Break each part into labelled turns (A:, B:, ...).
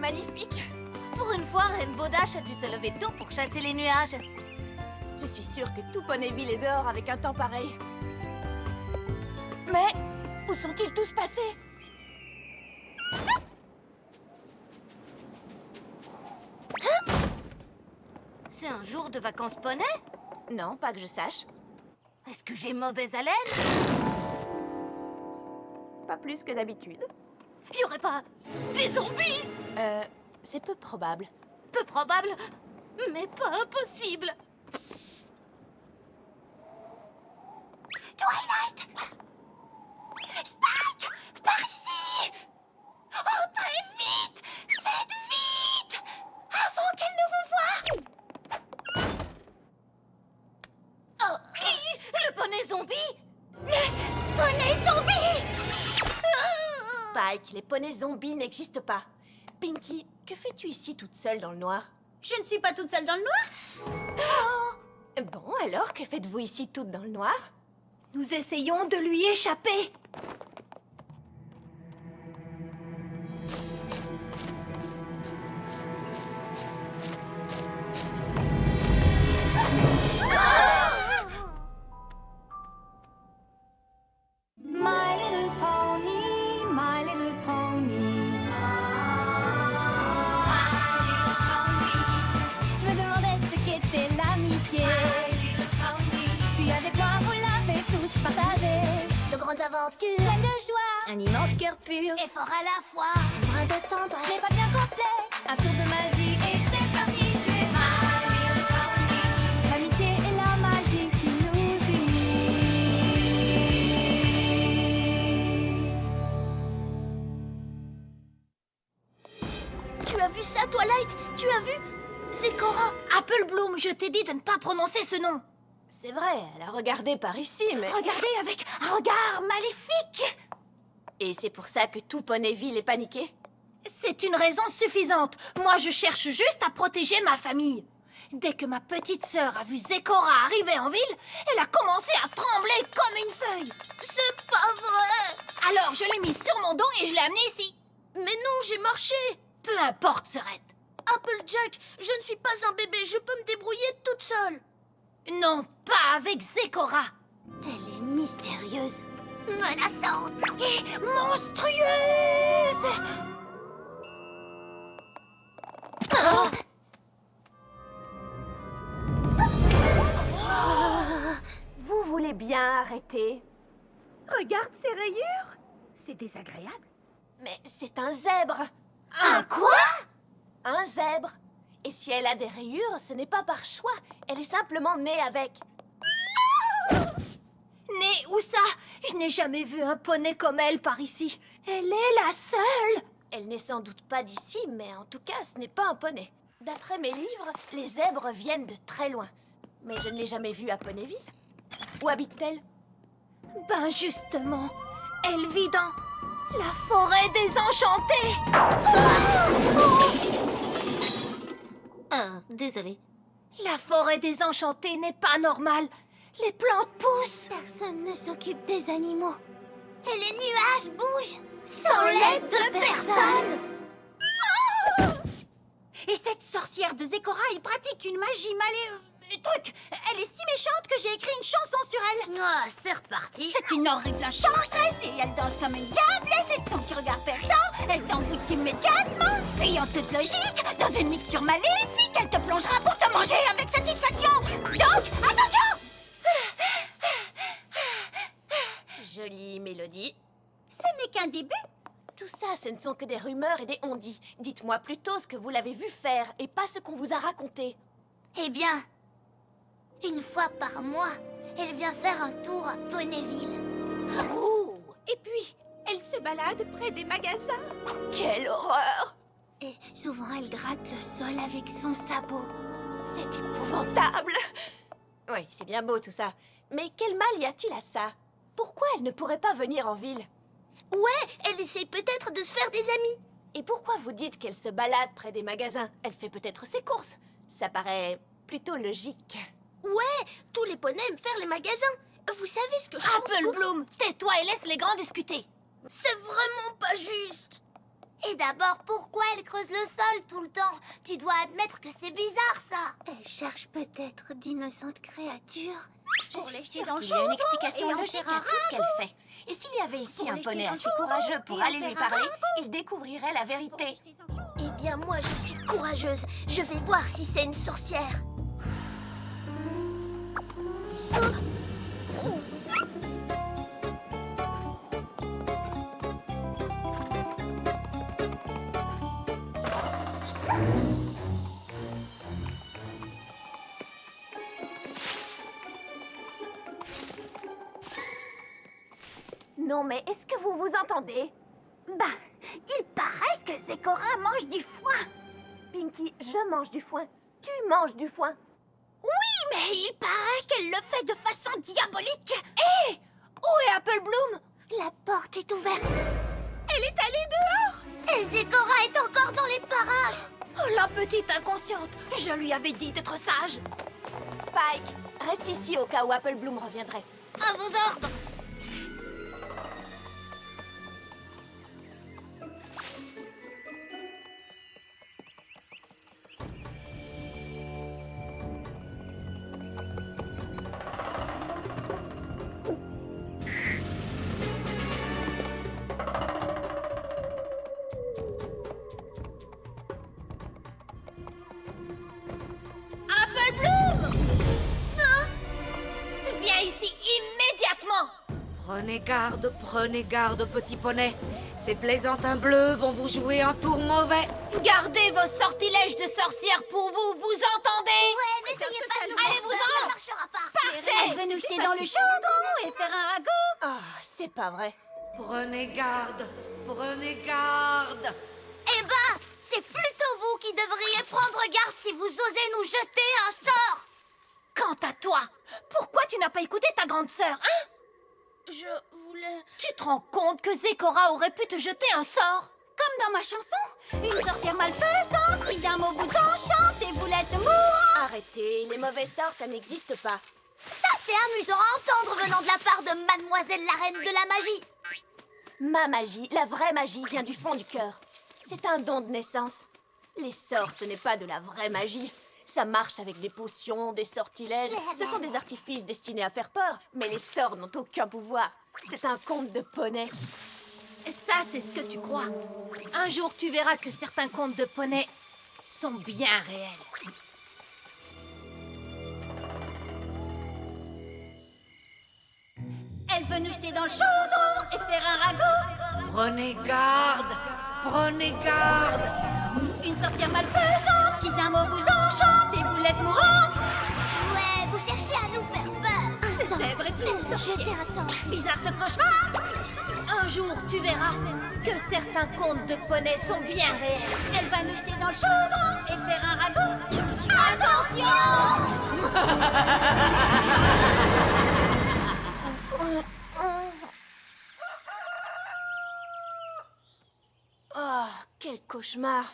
A: magnifique.
B: Pour une fois, Rainbow Dash a dû se lever tôt pour chasser les nuages.
A: Je suis sûre que tout Ponyville est dehors avec un temps pareil. Mais où sont-ils tous passés?
B: C'est un jour de vacances poney?
A: Non, pas que je sache.
B: Est-ce que j'ai mauvaise haleine?
A: Pas plus que d'habitude.
B: Y aurait pas des zombies?
A: C'est peu probable.
B: Peu probable, mais pas impossible.
A: Psst.
C: Twilight! Spike! Par ici! Entrez vite! Faites vite! Avant qu'elle ne vous voie!
B: Oh, qui? Le poney zombie?
C: Le poney zombie!
A: Spike, les poneys zombies n'existent pas. Pinky, que fais-tu ici toute seule dans le noir?
C: Je ne suis pas toute seule dans le noir.
A: Bon, alors, que faites-vous ici toute dans le noir?
C: Nous essayons de lui échapper.
D: My little pony, my little pony. Je me demandais ce qu'était l'amitié. Puis avec moi, vous l'avez tous partagé.
C: De grandes aventures,
D: Plein de joie,
C: un immense cœur pur et fort à la fois. Un brin de
D: ce n'est
C: tendresse.
D: pas bien complet. Un tour de magie et c'est parti. Tu es my little pony. L'amitié et la magie qui nous unit.
C: Tu as vu ça, Twilight? Tu as vu? Zecora! Apple Bloom, je t'ai dit de ne pas prononcer ce nom.
A: C'est vrai, elle a regardé par ici, mais...
C: Regardez avec un regard maléfique.
A: Et c'est pour ça que tout Ponyville est paniqué?
C: C'est une raison suffisante. Moi, je cherche juste à protéger ma famille. Dès que ma petite sœur a vu Zecora arriver en ville, elle a commencé à trembler comme une feuille.
B: C'est pas vrai!
C: Alors, je l'ai mise sur mon dos et je l'ai amenée ici.
B: Mais non, j'ai marché!
C: Peu importe, Serette.
B: Applejack, je ne suis pas un bébé, je peux me débrouiller toute seule.
C: Non, pas avec Zecora. Elle est mystérieuse, menaçante et monstrueuse. Oh!
A: Vous voulez bien arrêter? Regarde ces rayures. C'est désagréable. Mais c'est un zèbre.
C: Un quoi?
A: Un zèbre. Et si elle a des rayures, ce n'est pas par choix. Elle est simplement née avec.
C: Née où ça? Je n'ai jamais vu un poney comme elle par ici. Elle est la seule.
A: Elle n'est sans doute pas d'ici, mais en tout cas, ce n'est pas un poney. D'après mes livres, les zèbres viennent de très loin. Mais je ne l'ai jamais vue à Ponyville. Où habite-t-elle?
C: Ben justement, elle vit dans la forêt désenchantée.
B: Désolée.
C: La forêt désenchantée n'est pas normale. Les plantes poussent. Personne ne s'occupe des animaux. Et les nuages bougent. Sans l'aide de personne. Et cette sorcière de Zecora, il pratique une magie truc. Elle est si méchante que j'ai écrit une chanson sur elle.
B: Ah, c'est reparti.
C: C'est une horrible enchantresse et elle danse comme une diablesse et de son petit regard perçant, elle t'envoûte immédiatement. Puis en toute logique, dans une mixture maléfique, elle te plongera pour te manger avec satisfaction. Donc, attention!
A: Jolie mélodie.
C: Ce n'est qu'un début.
A: Tout ça, ce ne sont que des rumeurs et des on-dit. Dites-moi plutôt ce que vous l'avez vu faire et pas ce qu'on vous a raconté.
C: Eh bien, une fois par mois, elle vient faire un tour à Ponyville.
A: Oh,
C: Et puis, elle se balade près des magasins.
A: quelle horreur!
C: Et souvent, elle gratte le sol avec son sabot.
A: C'est épouvantable! Oui, c'est bien beau tout ça. Mais quel mal y a-t-il à ça? Pourquoi elle ne pourrait pas venir en ville?
B: Ouais, elle essaye peut-être de se faire des amis.
A: Et pourquoi vous dites qu'elle se balade près des magasins? Elle fait peut-être ses courses. Ça paraît plutôt logique.
B: Ouais, tous les poneys aiment faire les magasins. Vous savez ce que je pense
C: Apple Bloom, tais-toi et laisse les grands discuter.
B: C'est vraiment pas juste.
C: Et d'abord, pourquoi elle creuse le sol tout le temps? Tu dois admettre que c'est bizarre, ça. Elle cherche peut-être d'innocentes créatures.
A: Je suis sûre qu'il y a une explication logique à tout ce qu'elle fait. Et s'il y avait ici un poney assez courageux pour aller lui parler, il découvrirait la vérité.
B: Eh bien, moi, je suis courageuse. Je vais voir si c'est une sorcière.
A: Non, mais est-ce que vous vous entendez?
C: Bah, il paraît que Zécora mange du foin.
A: Pinky, je mange du foin. Tu manges du foin.
C: Oui, mais il paraît qu'elle le fait de façon diabolique. Hé! Où est Apple Bloom? La porte est ouverte. Elle est allée dehors. Et Zécora est encore dans les parages. Oh, la petite inconsciente. Je lui avais dit d'être sage.
A: Spike, reste ici au cas où Apple Bloom reviendrait.
C: À vos ordres. Apple Bloom! Viens ici immédiatement!
E: Prenez garde, petit poney. Ces plaisantins bleus vont vous jouer un tour mauvais.
C: Gardez vos sortilèges de sorcière pour vous, vous entendez? Ouais, n'essayez pas de nous allez-vous-en! Ça marchera pas! Partez!
A: Elle veut nous jeter dans le chaudron et faire un ragot. Ah, c'est pas vrai.
E: Prenez garde.
C: Eh ben, c'est plutôt vous qui devriez prendre garde si vous osez nous jeter un sort! Quant à toi, pourquoi tu n'as pas écouté ta grande sœur, hein?
B: Je voulais...
C: Tu te rends compte que Zécora aurait pu te jeter un sort?
A: Comme dans ma chanson, une sorcière malfaisante, qui d'un mot vous enchante et vous laisse mourir. Arrêtez, les mauvais sorts, ça n'existe pas.
C: Ça, c'est amusant à entendre venant de la part de Mademoiselle la Reine de la Magie.
A: Ma magie, la vraie magie, vient du fond du cœur. C'est un don de naissance. Les sorts, ce n'est pas de la vraie magie. Ça marche avec des potions, des sortilèges. Ce sont des artifices destinés à faire peur. Mais les sorts n'ont aucun pouvoir. C'est un conte de poney.
C: Ça, c'est ce que tu crois. Un jour, tu verras que certains contes de poney sont bien réels.
A: Elle veut nous jeter dans le chaudron et faire un ragot.
E: Prenez garde.
A: Une sorcière malfaisante qui d'un mot vous enchante et vous laisse mourante.
C: Ouais, vous cherchez à nous faire peur. Un sort.
A: Célèbre est une sorcière.
C: Jeter un sort.
A: Bizarre ce cauchemar.
C: Un jour, tu verras que certains contes de poney sont bien réels.
A: Elle va nous jeter dans le chaudron et faire un ragot.
C: Attention!
A: Oh, quel cauchemar.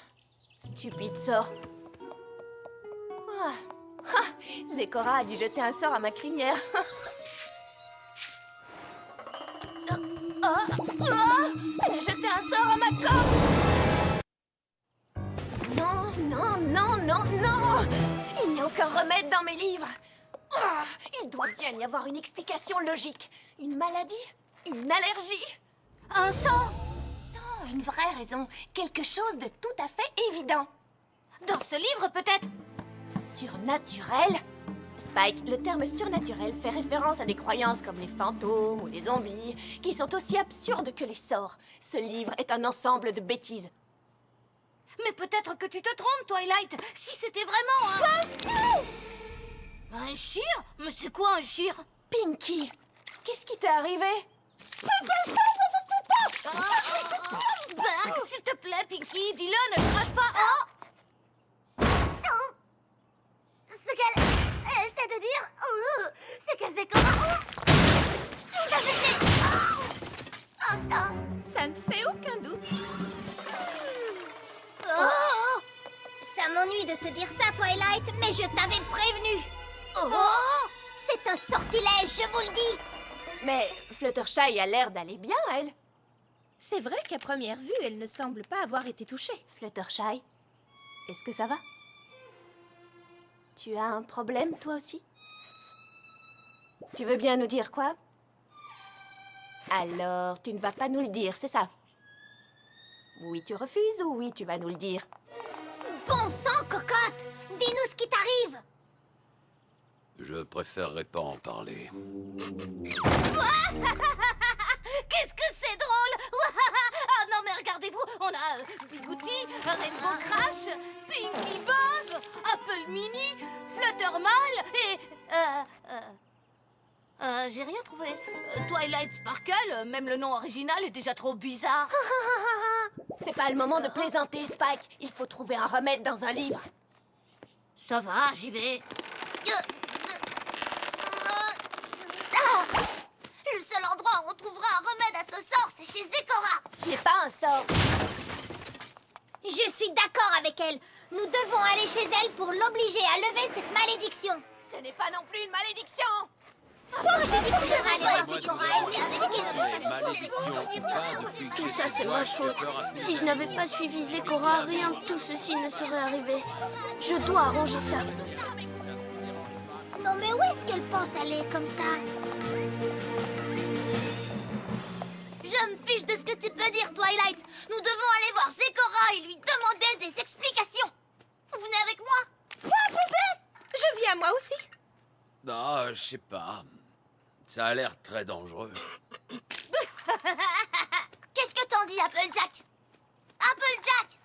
A: Stupide sort. Ah. Ah, Zécora a dû jeter un sort à ma crinière. Elle a jeté un sort à ma corde. Non. Il n'y a aucun remède dans mes livres. Ah, il doit bien y avoir une explication logique. Une maladie? Une allergie? Un sang? Non, une vraie raison. Quelque chose de tout à fait évident. Dans ce livre, peut-être? Surnaturel? Spike, le terme surnaturel fait référence à des croyances comme les fantômes ou les zombies, qui sont aussi absurdes que les sorts. Ce livre est un ensemble de bêtises.
B: Mais peut-être que tu te trompes, Twilight. Si c'était vraiment un chir? Mais c'est quoi un chir?
A: Pinky, qu'est-ce qui t'est arrivé?
B: S'il te plaît, Pinky, dis-le, ne le crache pas.
C: Ce qu'elle essaie de dire, c'est que Zécora nous a jeté un sort.
A: Ça ne fait aucun doute.
C: Oh! Ça m'ennuie de te dire ça, Twilight, mais je t'avais prévenu. Oh! C'est un sortilège, je vous le dis.
A: Mais Fluttershy a l'air d'aller bien, elle.
F: C'est vrai qu'à première vue, elle ne semble pas avoir été touchée.
A: Fluttershy, est-ce que ça va? Tu as un problème, toi aussi? Tu veux bien nous dire quoi? Alors, tu ne vas pas nous le dire, c'est ça? Oui, tu refuses ou oui, tu vas nous le dire?
C: Bon sang, cocotte! Dis-nous ce qui t'arrive!
G: Je préférerais pas en parler.
B: Qu'est-ce que c'est drôle! Ah non, mais regardez-vous, on a Bigouti, Rainbow Crash, Pinky Buzz, Apple Mini, Fluttermal et... j'ai rien trouvé. Twilight Sparkle, même le nom original est déjà trop bizarre.
A: C'est pas le moment de plaisanter, Spike. Il faut trouver un remède dans un livre.
B: Ça va, j'y vais.
C: Le seul endroit où on trouvera un remède à ce sort, c'est chez Zecora.
A: Ce n'est pas un sort.
C: Je suis d'accord avec elle. Nous devons aller chez elle pour l'obliger à lever cette malédiction.
A: Ce n'est pas non plus une malédiction.
C: J'ai dit qu'on devrait aller à Zecora et
D: Tout ça, c'est ma faute. Si je n'avais pas suivi Zecora, rien de tout ceci ne serait arrivé. Je dois arranger ça.
C: Non mais où est-ce qu'elle pense aller comme ça? Je me fiche de ce que tu peux dire, Twilight. Nous devons aller voir Zecora et lui demander des explications. Vous venez avec moi?
F: Je viens moi aussi.
G: Ah, je sais pas. Ça a l'air très dangereux.
C: Qu'est-ce que t'en dis, Applejack? Applejack!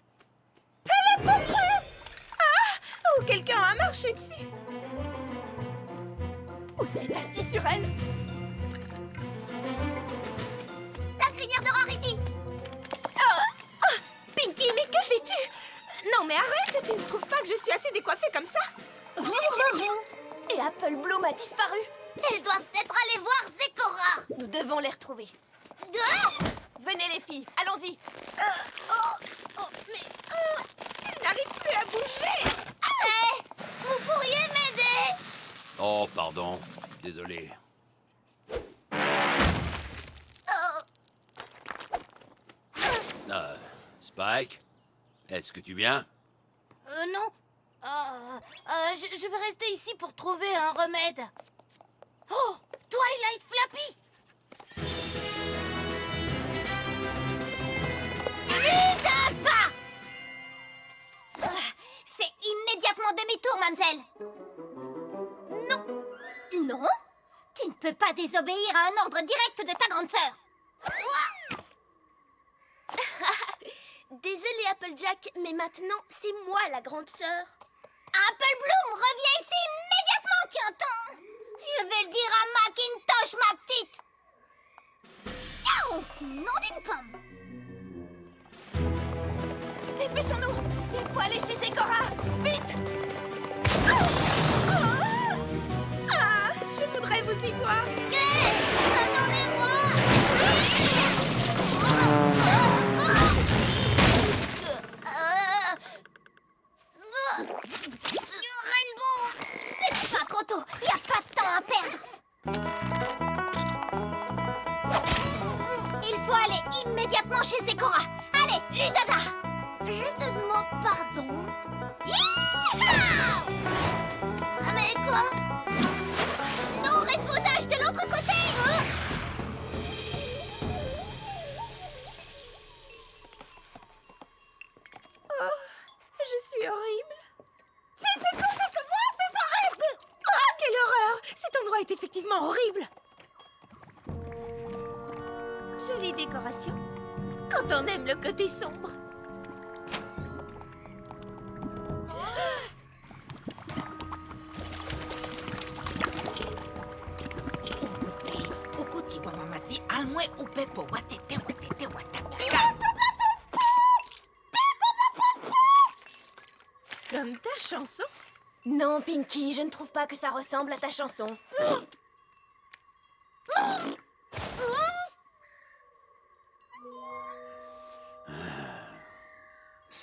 F: Oh, quelqu'un a marché dessus.
A: Ou c'est assis sur elle.
C: La crinière de Rarity!
F: Pinky, mais que fais-tu? Non, mais arrête, tu ne trouves pas que je suis assez décoiffée comme ça?
A: Et Apple Bloom a disparu.
C: Elles doivent peut-être aller voir Zecora!
A: Nous devons les retrouver. Venez les filles, allons-y.
F: Je n'arrive plus à bouger.
C: Hé! Vous pourriez m'aider?
G: Oh, pardon. Désolé. Spike, est-ce que tu viens?
B: Non. Je vais rester ici pour trouver un remède. Oh! Twilight Flappy!
C: Isabelle! Fais immédiatement demi-tour, mademoiselle. Non. Non? Tu ne peux pas désobéir à un ordre direct de ta grande sœur.
D: Désolée, Applejack, mais maintenant, c'est moi la grande sœur.
C: Apple Bloom, reviens ici immédiatement, tu entends? Je vais le dire à Macintosh, ma petite. Oh, nom d'une pomme.
A: Dépêchons-nous. Il faut aller chez Zecora. Vite.
F: Ah, je voudrais vous y voir.
C: Attendez-moi. Rainbow, c'est pas trop tôt. Y a pas de temps à perdre. Il faut aller immédiatement chez Zecora. Allez, Udaga. Je te demande pardon. Yeehaw! Mais quoi? Non, Rainbow Dash de l'autre côté.
F: Je suis horrible. Ah, quelle horreur! Cet endroit est effectivement horrible. Jolie décoration. Quand on aime le côté sombre. Comme ta chanson.
A: Non, Pinky, je ne trouve pas que ça ressemble à ta chanson.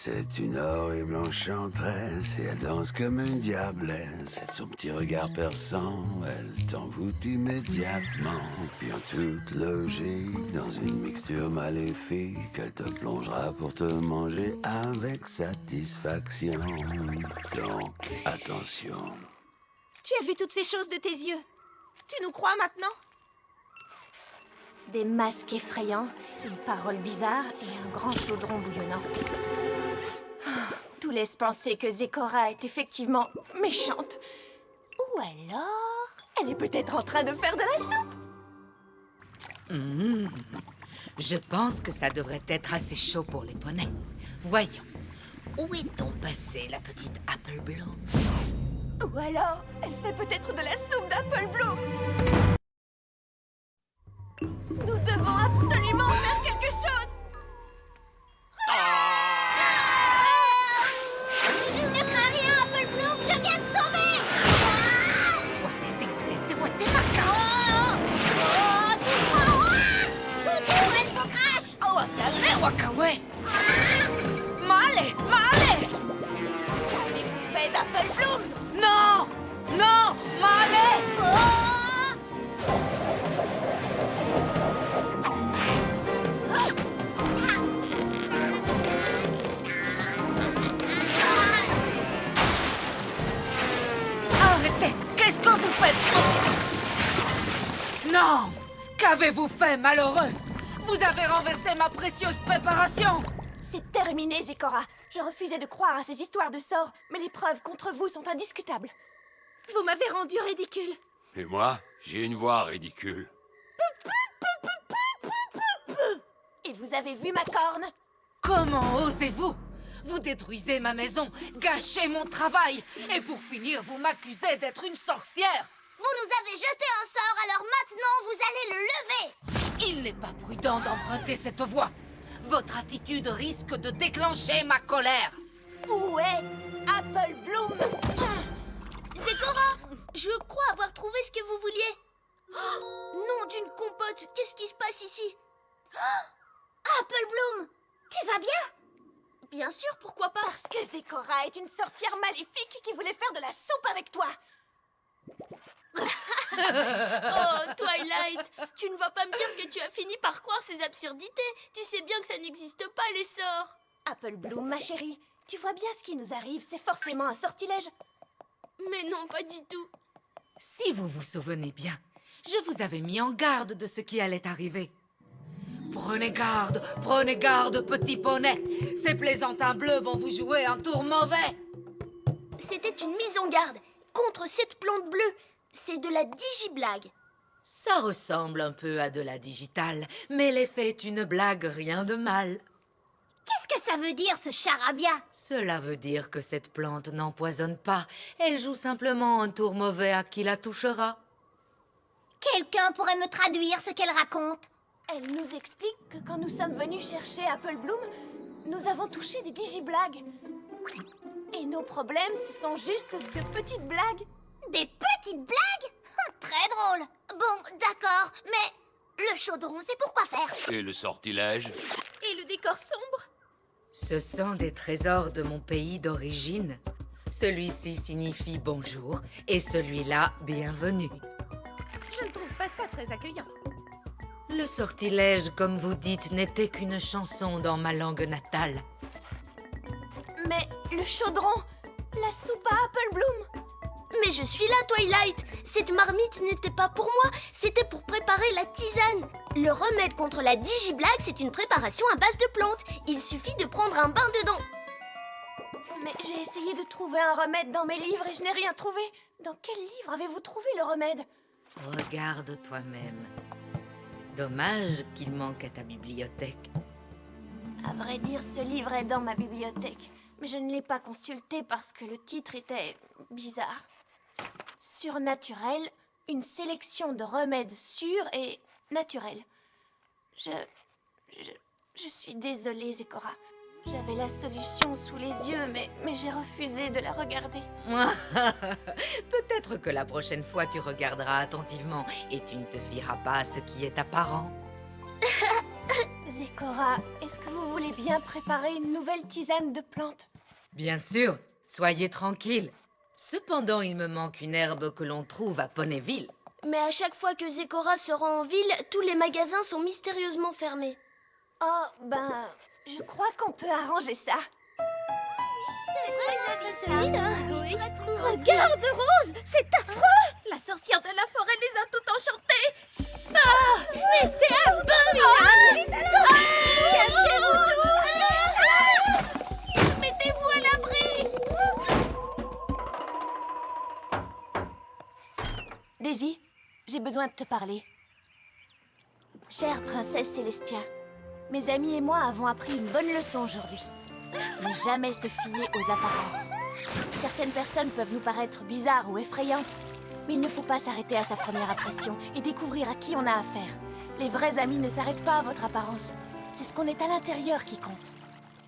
H: C'est une horrible enchanteresse et elle danse comme une diablesse. Et de son petit regard perçant, elle t'envoûte immédiatement. Puis en toute logique, dans une mixture maléfique, elle te plongera pour te manger avec satisfaction. Donc, attention.
F: Tu as vu toutes ces choses de tes yeux. Tu nous crois maintenant?
A: Des masques effrayants, une parole bizarre et un grand chaudron bouillonnant. Tout laisse penser que Zecora est effectivement méchante. Ou alors, elle est peut-être en train de faire de la soupe.
E: Je pense que ça devrait être assez chaud pour les poneys. Voyons, où est-on passé, la petite Apple Bloom?
A: Ou alors, elle fait peut-être de la soupe d'Apple Bloom. Nous devons absolument faire quelque chose.
C: Ne crains rien, Apple Bloom, je viens te sauver. Toutou, Rainbow Crash.
E: Oh, attendez, Wakaway! Male! Male!
A: Qu'avez-vous fait d'Apple Bloom?
E: Non! Non! Male! Arrêtez! Qu'est-ce que vous faites? Non! Qu'avez-vous fait, malheureux? Vous avez renversé ma précieuse préparation!
A: C'est terminé, Zecora. Je refusais de croire à ces histoires de sorts, mais les preuves contre vous sont indiscutables.
F: Vous m'avez rendu ridicule.
G: Et moi, j'ai une voix ridicule.
A: Et vous avez vu ma corne?
E: Comment osez-vous? Vous détruisez ma maison, gâchez mon travail, et pour finir, vous m'accusez d'être une sorcière!
C: Vous nous avez jeté un sort, alors maintenant vous allez le lever.
E: Il n'est pas prudent d'emprunter cette voie. Votre attitude risque de déclencher ma colère.
A: Où est Apple Bloom?
B: Zecora, je crois avoir trouvé ce que vous vouliez. Oh, nom d'une compote, qu'est-ce qui se passe ici?
C: Apple Bloom, tu vas bien?
A: Bien sûr, pourquoi pas? Parce que Zecora est une sorcière maléfique qui voulait faire de la soupe avec toi.
B: Oh, Twilight, tu ne vas pas me dire que tu as fini par croire ces absurdités. Tu sais bien que ça n'existe pas, les sorts.
A: Apple Bloom, ma chérie, tu vois bien ce qui nous arrive, c'est forcément un sortilège.
B: Mais non, pas du tout.
E: Si vous vous souvenez bien, je vous avais mis en garde de ce qui allait arriver. Prenez garde, petit poney. Ces plaisantins bleus vont vous jouer un tour mauvais.
B: C'était une mise en garde contre cette plante bleue. C'est de la digiblague.
E: Ça ressemble un peu à de la digitale, mais l'effet est une blague, rien de mal.
C: Qu'est-ce que ça veut dire, ce charabia?
E: Cela veut dire que cette plante n'empoisonne pas. Elle joue simplement un tour mauvais à qui la touchera.
C: Quelqu'un pourrait me traduire ce qu'elle raconte?
A: Elle nous explique que quand nous sommes venus chercher Apple Bloom, nous avons touché des digiblagues. Et nos problèmes, ce sont juste de petites blagues.
C: Des petites blagues? Très drôle. Bon, d'accord, mais le chaudron, c'est pour quoi faire?
G: Et le sortilège?
F: Et le décor sombre?
E: Ce sont des trésors de mon pays d'origine. Celui-ci signifie bonjour et celui-là bienvenue.
F: Je ne trouve pas ça très accueillant.
E: Le sortilège, comme vous dites, n'était qu'une chanson dans ma langue natale.
A: Mais le chaudron, la soupe à Apple Bloom.
B: Mais je suis là, Twilight. Cette marmite n'était pas pour moi, c'était pour préparer la tisane. Le remède contre la digiblague, c'est une préparation à base de plantes. Il suffit de prendre un bain dedans.
A: Mais j'ai essayé de trouver un remède dans mes livres et je n'ai rien trouvé. Dans quel livre avez-vous trouvé le remède?
E: Regarde toi-même. Dommage qu'il manque à ta bibliothèque.
A: À vrai dire, ce livre est dans ma bibliothèque. Mais je ne l'ai pas consulté parce que le titre était bizarre. Surnaturel, une sélection de remèdes sûrs et naturels. Je suis désolée, Zecora. J'avais la solution sous les yeux, mais j'ai refusé de la regarder.
E: Peut-être que la prochaine fois tu regarderas attentivement et tu ne te fieras pas à ce qui est apparent.
A: Zécora, est-ce que vous voulez bien préparer une nouvelle tisane de plantes?
E: Bien sûr, soyez tranquille. Cependant, il me manque une herbe que l'on trouve à Ponyville.
B: Mais à chaque fois que Zécora se rend en ville, tous les magasins sont mystérieusement fermés.
A: Oh, ben, je crois qu'on peut arranger ça.
B: Regarde, Rose, c'est affreux!
F: La sorcière de la forêt les a toutes enchantées. Mais c'est abominable. Cachez-vous tous. Mettez-vous à l'abri.
A: Daisy, j'ai besoin de te parler. Chère princesse Célestia, mes amis et moi avons appris une bonne leçon aujourd'hui. Ne jamais se fier aux apparences. Certaines personnes peuvent nous paraître bizarres ou effrayantes, mais il ne faut pas s'arrêter à sa première impression et découvrir à qui on a affaire. Les vrais amis ne s'arrêtent pas à votre apparence. C'est ce qu'on est à l'intérieur qui compte.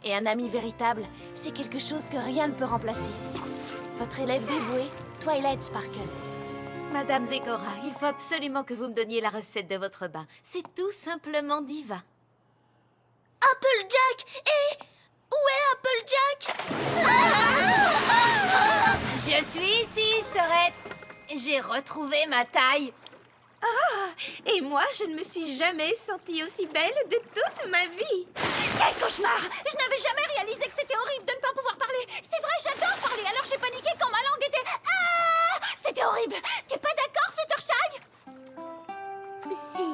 A: Et un ami véritable, c'est quelque chose que rien ne peut remplacer. Votre élève dévouée, Twilight Sparkle.
F: Madame Zécora, il faut absolument que vous me donniez la recette de votre bain. C'est tout simplement divin.
B: Applejack! Et où est Applejack?
C: Je suis ici, sœurette. J'ai retrouvé ma taille.
F: Et moi, je ne me suis jamais sentie aussi belle de toute ma vie.
C: Quel cauchemar! Je n'avais jamais réalisé que c'était horrible de ne pas pouvoir parler. C'est vrai, j'adore parler, alors j'ai paniqué quand ma langue était... Ah! C'était horrible. T'es pas d'accord, Fluttershy?
F: Si.